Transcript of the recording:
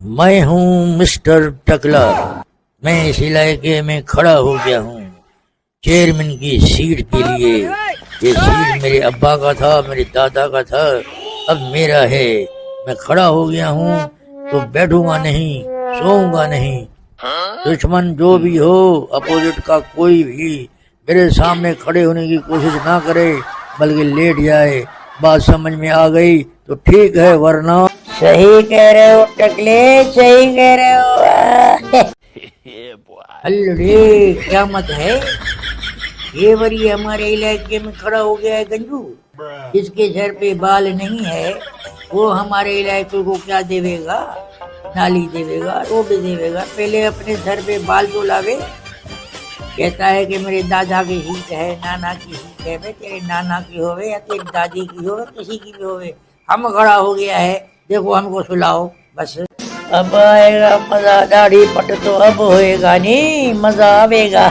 मैं हूँ मिस्टर टकला। मैं इस इलाके में खड़ा हो गया हूँ चेयरमैन की सीट के लिए। ये सीट मेरे अब्बा का था, मेरे दादा का था, अब मेरा है। मैं खड़ा हो गया हूँ तो बैठूंगा नहीं, सोऊंगा नहीं। दुश्मन जो भी हो, अपोजिट का कोई भी मेरे सामने खड़े होने की कोशिश ना करे, बल्कि लेट जाए। बात समझ में आ गई तो ठीक है, वरना सही कह रहे हो टकले, सही कह रहे हो। अल्ले क्या मत है। ये वरी हमारे इलाके में खड़ा हो गया है गंजू, जिसके सर पे बाल नहीं है वो हमारे इलाके को क्या देवेगा? नाली देवेगा, रोड देवेगा। पहले अपने सर पे बाल तो लावे। कहता है कि मेरे दादा की सीट है, नाना की सीट है। भाई तेरे नाना की होवे या तेरी दादी की होवे, किसी की भी होवे, हम खड़ा हो गया है, देखो हमको सुलाओ बस। अब आएगा मजा, दाढ़ी पट तो अब होएगा नहीं, मजा आवेगा।